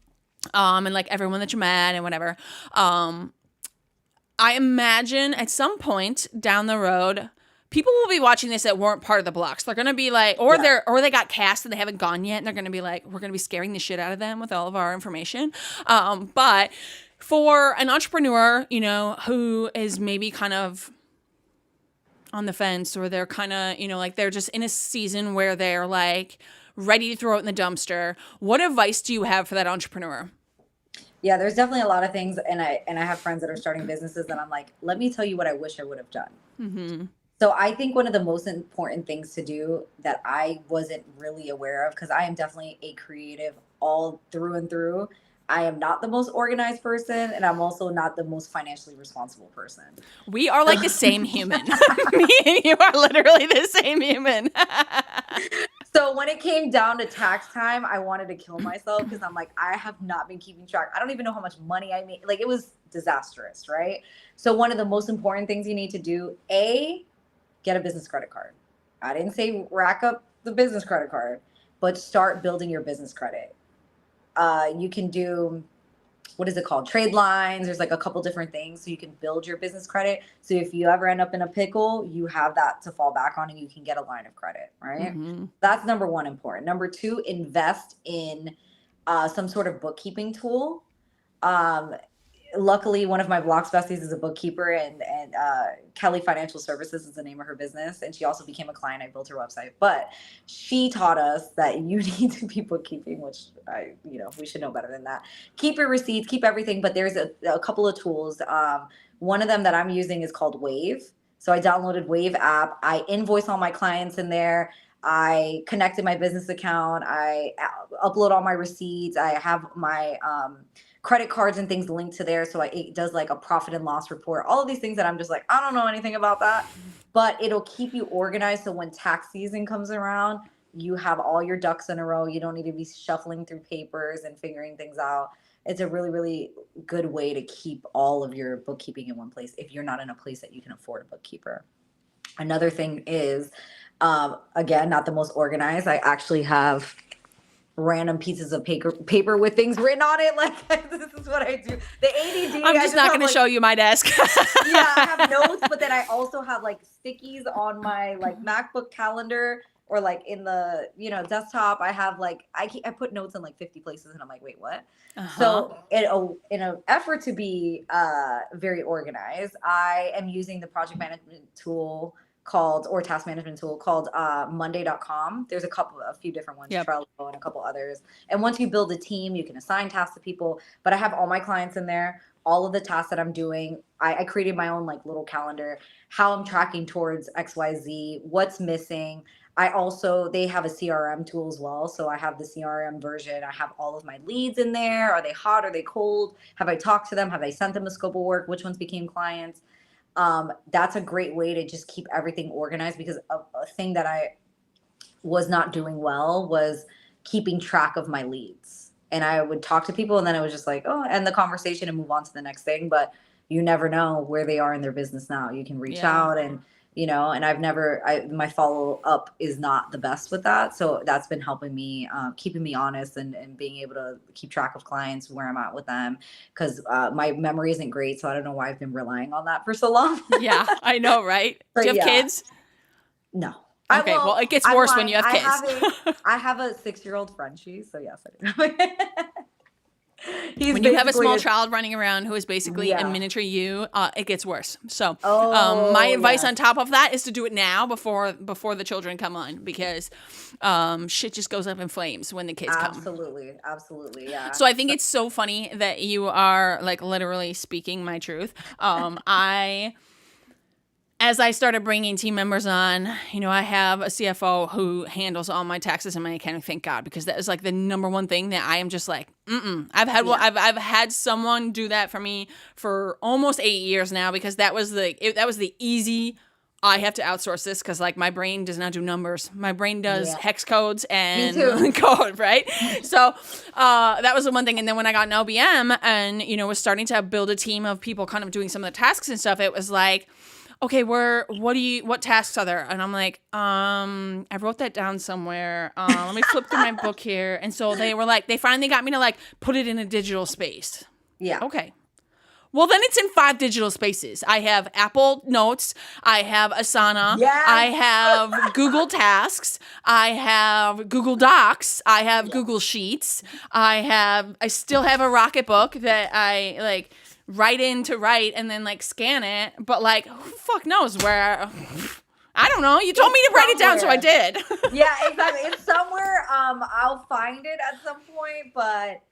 and like everyone that you met and whatever, I imagine at some point down the road, people will be watching this that weren't part of the blocks. They're gonna be like, or they got cast and they haven't gone yet, and they're gonna be like, we're gonna be scaring the shit out of them with all of our information. But for an entrepreneur, who is maybe kind of on the fence or they're kind of, like they're just in a season where they're like ready to throw it in the dumpster, what advice do you have for that entrepreneur? Yeah, there's definitely a lot of things. And I have friends that are starting businesses and I'm like, let me tell you what I wish I would have done. Mm-hmm. So I think one of the most important things to do that I wasn't really aware of, because I am definitely a creative all through and through. I am not the most organized person, and I'm also not the most financially responsible person. We are like the same human. Me and you are literally the same human. So when it came down to tax time, I wanted to kill myself because I'm like, I have not been keeping track. I don't even know how much money I made. Like, it was disastrous, right? So one of the most important things you need to do, get a business credit card. I didn't say rack up the business credit card, but start building your business credit. You can do, what is it called? Trade lines. There's like a couple different things so you can build your business credit. So if you ever end up in a pickle, you have that to fall back on and you can get a line of credit, right? Mm-hmm. That's number one important. Number two, invest in some sort of bookkeeping tool. luckily one of my Blox besties is a bookkeeper, and Kelly Financial Services is the name of her business, and she also became a client. I built her website, but she taught us that you need to be bookkeeping, which we should know better than that. Keep your receipts, keep everything, but there's a couple of tools. One of them that I'm using is called Wave. So I downloaded Wave app. I invoice all my clients in there. I connected my business account. I upload all my receipts. I have my credit cards and things linked to there. So it does like a profit and loss report, all of these things that I'm just like, I don't know anything about that, but it'll keep you organized. So when tax season comes around, you have all your ducks in a row. You don't need to be shuffling through papers and figuring things out. It's a really, really good way to keep all of your bookkeeping in one place if you're not in a place that you can afford a bookkeeper. Another thing is, again, not the most organized. I actually have random pieces of paper with things written on it. Like, this is what I do. The ADD. I'm just not going to show you my desk. Yeah, I have notes, but then I also have like stickies on my like MacBook calendar, or like in the desktop. I have like I put notes in like 50 places, and I'm like, wait, what? So in an effort to be very organized, I am using the project management tool or task management tool called Monday.com. There's a few different ones, Trello and a couple others. And once you build a team, you can assign tasks to people. But I have all my clients in there, all of the tasks that I'm doing. I created my own like little calendar, how I'm tracking towards XYZ, what's missing. They have a CRM tool as well. So I have the CRM version. I have all of my leads in there. Are they hot? Are they cold? Have I talked to them? Have I sent them a scope of work? Which ones became clients? That's a great way to just keep everything organized, because a thing that I was not doing well was keeping track of my leads. And I would talk to people, and then it was just like, end the conversation and move on to the next thing. But you never know where they are in their business now. You can reach out and and my follow up is not the best with that. So that's been helping me, keeping me honest and being able to keep track of clients, where I'm at with them. Cause my memory isn't great. So I don't know why I've been relying on that for so long. Yeah, I know. Right. Do you have kids? No. Okay. Well, it gets worse when you have kids. I have a 6-year-old Frenchie. So yes, I do. When you have a small child running around who is basically a miniature you, it gets worse. So my advice on top of that is to do it now before the children come on, because shit just goes up in flames when the kids come. Absolutely, yeah. So I think it's so funny that you are like literally speaking my truth. As I started bringing team members on, I have a CFO who handles all my taxes and my accounting. Thank God, because that is like the number one thing that I am just like, I've had someone do that for me for almost 8 years now, because that was the easy. I have to outsource this because like my brain does not do numbers. My brain does hex codes and code, right? So that was the one thing. And then when I got an OBM and was starting to build a team of people kind of doing some of the tasks and stuff, it was like, okay, what tasks are there? And I'm like, I wrote that down somewhere. Let me flip through my book here. And so they finally got me to like put it in a digital space. Yeah. Okay. Well, then it's in 5 digital spaces. I have Apple Notes. I have Asana. Yes. I have Google Tasks. I have Google Docs. I have Google Sheets. I still have a Rocketbook that I like write and then like scan it. But like, who the fuck knows where? I don't know. You told me to write it down, so I did. Yeah, exactly. It's somewhere. I'll find it at some point, but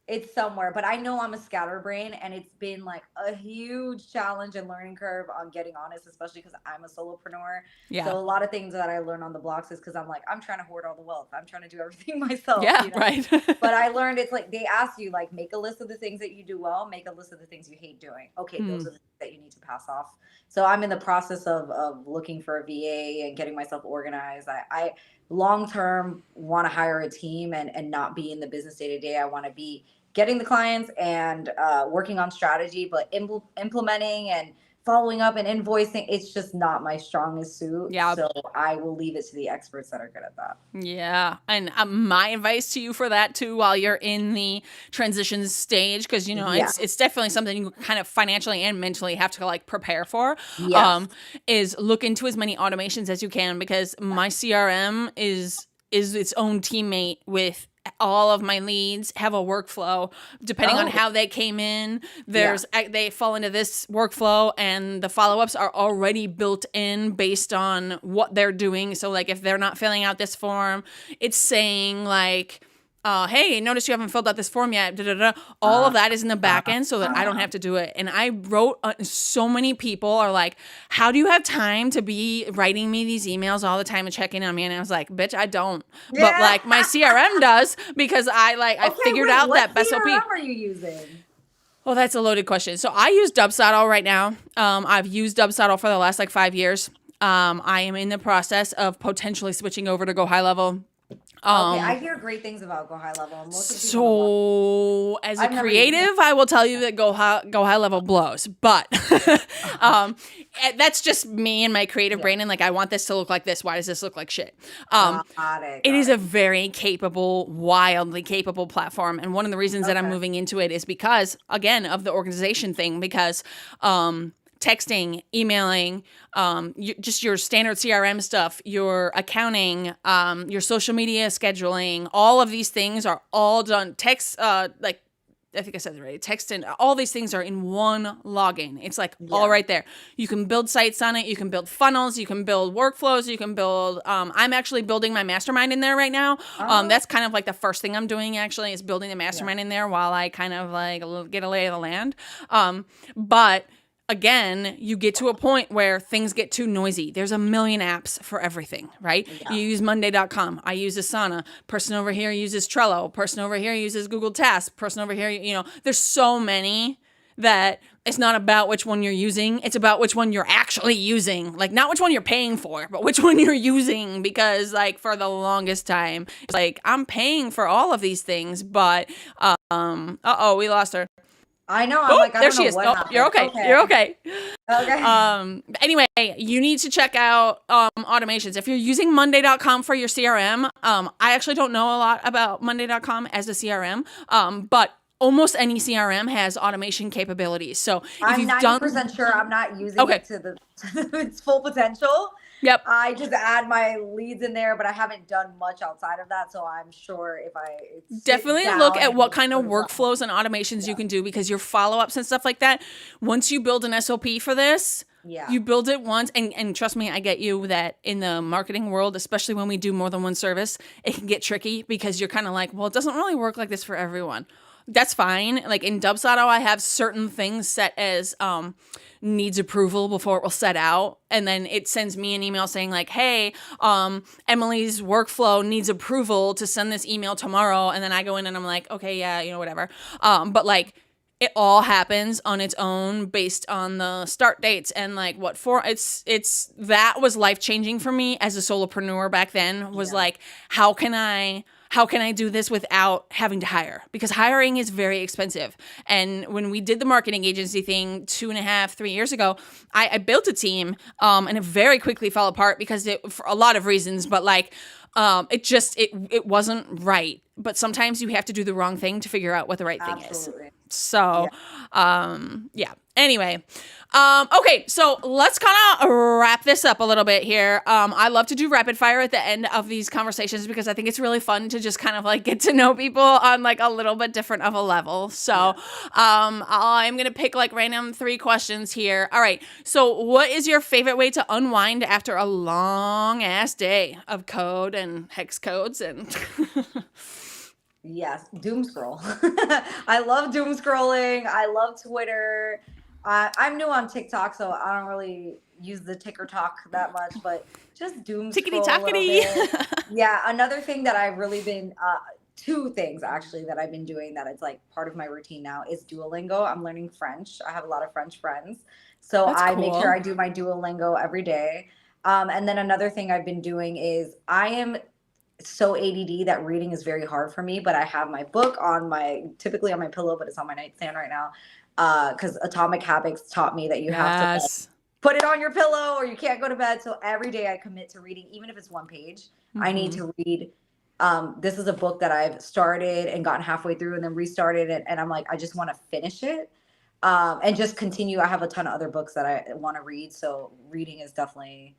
it's somewhere. But I know I'm a scatterbrain, and it's been like a huge challenge and learning curve on getting honest, especially because I'm a solopreneur. Yeah. So a lot of things that I learn on the blocks is because I'm like, I'm trying to hoard all the wealth. I'm trying to do everything myself. Yeah, right. But I learned it's like they ask you, like, make a list of the things that you do well, make a list of the things you hate doing. Okay, those are the things that you need to pass off. So I'm in the process of looking for a VA and getting myself organized. I long-term want to hire a team and not be in the business day-to-day. I want to be getting the clients and working on strategy, but implementing and following up and invoicing, it's just not my strongest suit. Yeah. So I will leave it to the experts that are good at that. Yeah. And my advice to you for that too, while you're in the transition stage, because, it's definitely something you kind of financially and mentally have to like prepare for, is look into as many automations as you can, because my CRM is its own teammate with all of my leads have a workflow depending on Oh, how they came in. yeah. They fall into this workflow, and the follow-ups are already built in based on what they're doing. So like if they're not filling out this form, it's saying like, hey, notice you haven't filled out this form yet. Da, da, da. All of that is in the back end so that I don't have to do it. And I wrote, so many people are like, how do you have time to be writing me these emails all the time and checking on me? And I was like, bitch, I don't. But Yeah. like my CRM does, because I figured out what that SOP. CRM are you using? Well, that's a loaded question. So I use Dubsado right now. I've used Dubsado for the last like 5 years. I am in the process of potentially switching over to Go High Level. Okay, I hear great things about Go High Level. Most of the people So as a I've never used creative, I will tell you that Go High Level blows, but that's just me and my creative brain. And like, I want this to look like this. Why does this look like shit? got It it. is a very capable, wildly capable platform. And one of the reasons that I'm moving into it is because, again, of the organization thing, because texting, emailing, just your standard CRM stuff, your accounting, your social media scheduling, all of these things are all done. Like, I think I said it right. Text and all these things are in one login. It's like all right there. You can build sites on it. You can build funnels. You can build workflows. You can build. I'm actually building my mastermind in there right now. That's kind of like the first thing I'm doing actually is building the mastermind in there while I kind of like get a lay of the land. But again, you get to a point where things get too noisy. There's a million apps for everything, right? Yeah. You use Monday.com. I use Asana. Person over here uses Trello. Person over here uses Google Tasks. Person over here, there's so many that it's not about which one you're using. It's about which one you're actually using. Like, not which one you're paying for, but which one you're using. Because, like, for the longest time, it's like, I'm paying for all of these things, but, we lost her. I know. I'm like, I there don't she know is. what happened. You're okay. You're okay. Okay. Anyway, you need to check out automations. If you're using Monday.com for your CRM, I actually don't know a lot about Monday.com as a CRM, but almost any CRM has automation capabilities. So if I'm you've 90% sure I'm not using it to its full potential. Yep. I just add my leads in there, but I haven't done much outside of that. So I'm sure if I definitely look at what kind of workflows and automations you can do, because your follow-ups and stuff like that, once you build an SOP for this, you build it once, and trust me, I get you that in the marketing world, especially when we do more than one service, it can get tricky because you're kind of like, well, it doesn't really work like this for everyone. That's fine. Like in Dubsado, I have certain things set as needs approval before it will set out. And then it sends me an email saying like, hey, Emily's workflow needs approval to send this email tomorrow. And then I go in and I'm like, okay, yeah, whatever. But like, it all happens on its own based on the start dates and like what for. It's that was life-changing for me as a solopreneur back then, was like, how can I do this without having to hire? Because hiring is very expensive. And when we did the marketing agency thing 2.5, 3 years ago, I built a team and it very quickly fell apart because for a lot of reasons, but like it wasn't right. But sometimes you have to do the wrong thing to figure out what the right thing is. So, yeah. Anyway, okay, so let's kind of wrap this up a little bit here. I love to do rapid fire at the end of these conversations because I think it's really fun to just kind of like get to know people on like a little bit different of a level. So, I'm gonna pick like random 3 questions here. All right. So, what is your favorite way to unwind after a long ass day of code and hex codes and? Yes, doom scroll. I love doom scrolling. I love Twitter. I'm new on TikTok, so I don't really use the ticker talk that much, but just doom scroll a little bit. Yeah, another thing that I've really been, 2 things actually that I've been doing that it's like part of my routine now is Duolingo. I'm learning French. I have a lot of French friends, so I make sure I do my Duolingo every day. And then another thing I've been doing is I am so ADD that reading is very hard for me, but I have my book typically on my pillow, but it's on my nightstand right now. Because Atomic Habits taught me that you have to put it on your pillow or you can't go to bed. So every day I commit to reading, even if it's 1 page, I need to read. This is a book that I've started and gotten halfway through and then restarted it. And I'm like, I just want to finish it and just continue. I have a ton of other books that I want to read. So reading is definitely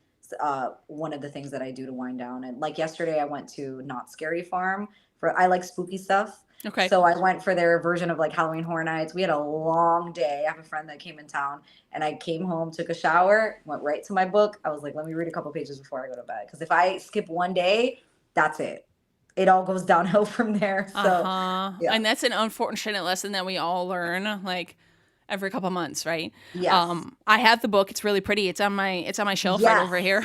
one of the things that I do to wind down. And like yesterday I went to Not Scary Farm I like spooky stuff. Okay. So I went for their version of like Halloween Horror Nights. We had a long day. I have a friend that came in town, and I came home, took a shower, went right to my book. I was like, let me read a couple pages before I go to bed. Because if I skip one day, that's it. It all goes downhill from there. So, yeah. And that's an unfortunate lesson that we all learn, like every couple months, right? Yes. I have the book. It's really pretty. It's on my shelf right over here.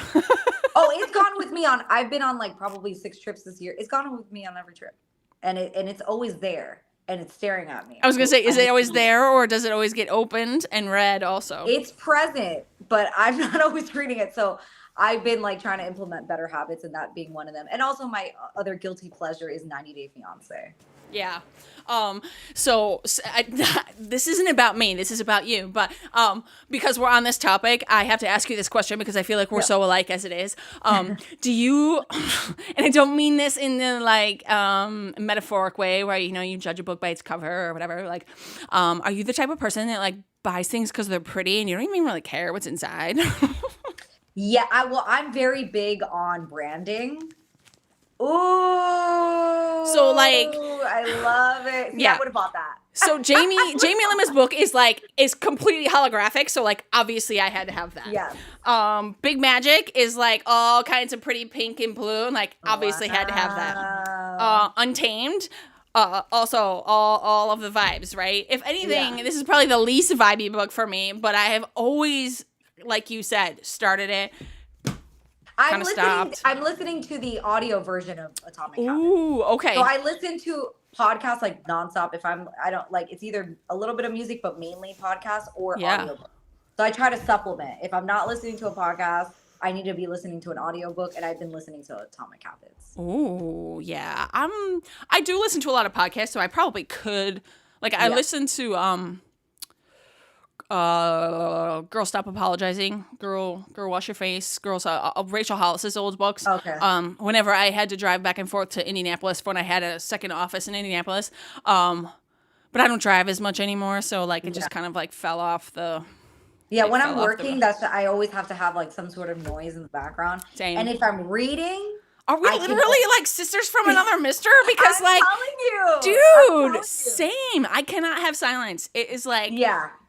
Oh, it's gone with me on. I've been on like probably 6 trips this year. It's gone with me on every trip, and it's always there, and it's staring at me. I was gonna say, is it always there, or does it always get opened and read also? It's present, but I'm not always reading it. So I've been like trying to implement better habits, and that being one of them. And also my other guilty pleasure is 90 Day Fiance. Yeah. This isn't about me. This is about you. But because we're on this topic, I have to ask you this question because I feel like we're so alike as it is. Do you, and I don't mean this in the like metaphoric way where, you judge a book by its cover or whatever. Like, are you the type of person that like buys things because they're pretty and you don't even really care what's inside? Yeah. I'm very big on branding. Ooh. So like, I love it. See, I would have bought that. So Jamie Lima's book is completely holographic. So like, obviously I had to have that. Yeah. Big Magic is like all kinds of pretty pink and blue, and like obviously had to have that. Untamed. Also all of the vibes, right? If anything, this is probably the least vibey book for me, but I have always, like you said, started it. I'm listening to the audio version of Atomic Habits. Ooh, okay. So I listen to podcasts like nonstop. I don't like, it's either a little bit of music, but mainly podcasts or audiobook. So I try to supplement. If I'm not listening to a podcast, I need to be listening to an audiobook, and I've been listening to Atomic Habits. Ooh, yeah. I do listen to a lot of podcasts, so I probably could. Like, I listen to Girl Stop Apologizing, Girl Wash Your Face, Rachel Hollis's old books. Okay. Whenever I had to drive back and forth to Indianapolis when I had a second office in Indianapolis. But I don't drive as much anymore, so like it just kind of like fell off the. Yeah, when I'm working, I always have to have like some sort of noise in the background. Same. And if I'm reading, are we literally like sisters from another mister? Because I'm like, telling you, dude, same. I cannot have silence. It is like,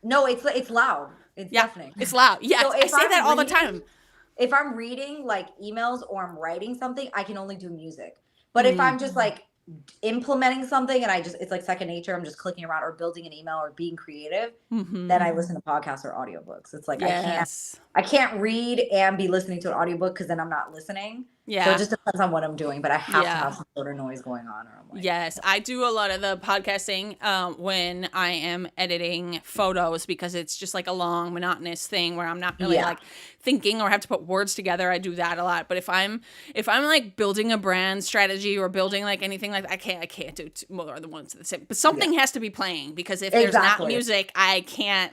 no, it's loud. It's deafening. It's loud. Yeah, so I say that all the time. If I'm reading like emails or I'm writing something, I can only do music. But if I'm just like implementing something and it's like second nature, I'm just clicking around or building an email or being creative, then I listen to podcasts or audiobooks. It's like I can't read and be listening to an audiobook because then I'm not listening. Yeah. So it just depends on what I'm doing, but I have to have some sort of noise going on. Or I'm like, yes, I do a lot of the podcasting when I am editing photos because it's just like a long, monotonous thing where I'm not really like thinking or have to put words together. I do that a lot. But if I'm like building a brand strategy or building like anything like that, I can't do more than one to the same. But something has to be playing because if there's not music, I can't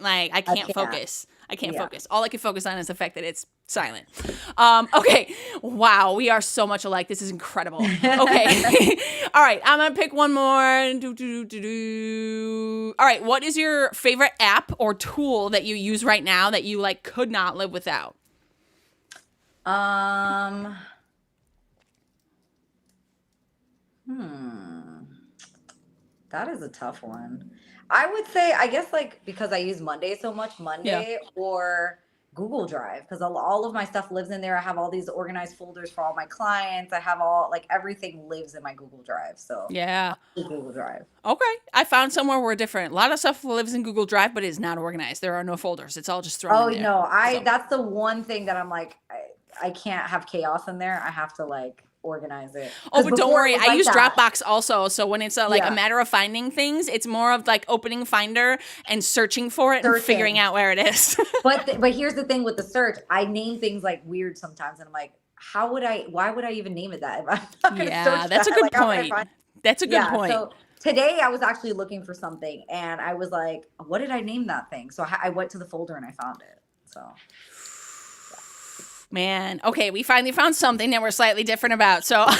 focus. I can't focus. All I can focus on is the fact that it's silent. Okay. Wow. We are so much alike. This is incredible. Okay. All right. I'm going to pick one more. All right. What is your favorite app or tool that you use right now that you like could not live without? That is a tough one. I would say, I guess, like, because I use Monday so much, or Google Drive, because all of my stuff lives in there. I have all these organized folders for all my clients. I have everything lives in my Google Drive. So Google Drive. Okay. I found somewhere we're different. A lot of stuff lives in Google Drive, but it's not organized. There are no folders. It's all just thrown in there. Oh, no. That's the one thing that I'm like, I can't have chaos in there. I have to like organize it. Oh, but don't worry. I use Dropbox also. So when it's a matter of finding things, it's more of like opening Finder and searching for it and figuring out where it is. But here's the thing with the search. I name things like weird sometimes. And I'm like, why would I even name it that? If I'm not gonna search that's a good point. That's a good point. So today I was actually looking for something and I was like, what did I name that thing? So I went to the folder and I found it. So. Man, okay, we finally found something that we're slightly different about. So, okay,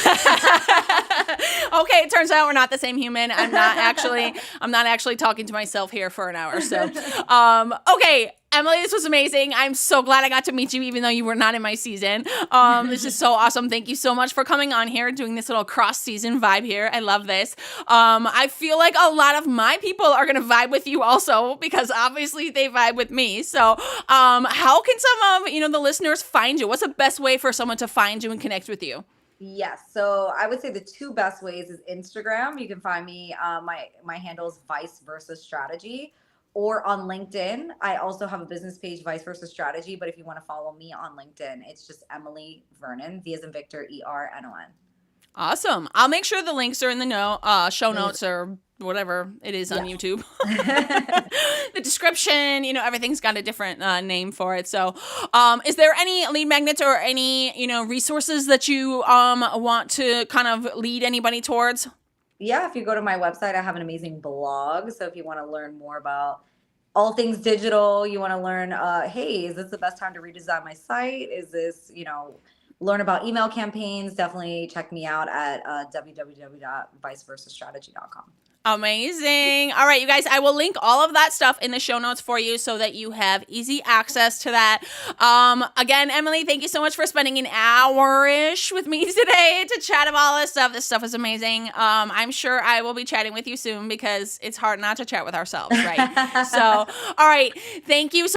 it turns out we're not the same human. I'm not actually talking to myself here for an hour. So, okay, Emily, this was amazing. I'm so glad I got to meet you, even though you were not in my season. This is so awesome. Thank you so much for coming on here, doing this little cross-season vibe here. I love this. I feel like a lot of my people are going to vibe with you also, because obviously they vibe with me. So how can some of the listeners find you? What's the best way for someone to find you and connect with you? Yes. So I would say the two best ways is Instagram. You can find me. My handle is Vice Versa Strategy. Or on LinkedIn. I also have a business page, Vice Versa Strategy. But if you want to follow me on LinkedIn, it's just Emily Vernon, V as in Victor, ERNON. Awesome. I'll make sure the links are in the show notes or whatever it is on YouTube. The description, everything's got a different name for it. So is there any lead magnets or any, resources that you want to kind of lead anybody towards? Yeah, if you go to my website, I have an amazing blog. So if you want to learn more about all things digital, you want to learn, hey, is this the best time to redesign my site? Is this, learn about email campaigns? Definitely check me out at www.viceversastrategy.com. Amazing. All right, you guys, I will link all of that stuff in the show notes for you so that you have easy access to that. Again, Emily, thank you so much for spending an hour-ish with me today to chat about all this stuff. This stuff is amazing. I'm sure I will be chatting with you soon because it's hard not to chat with ourselves, right? So, all right, thank you so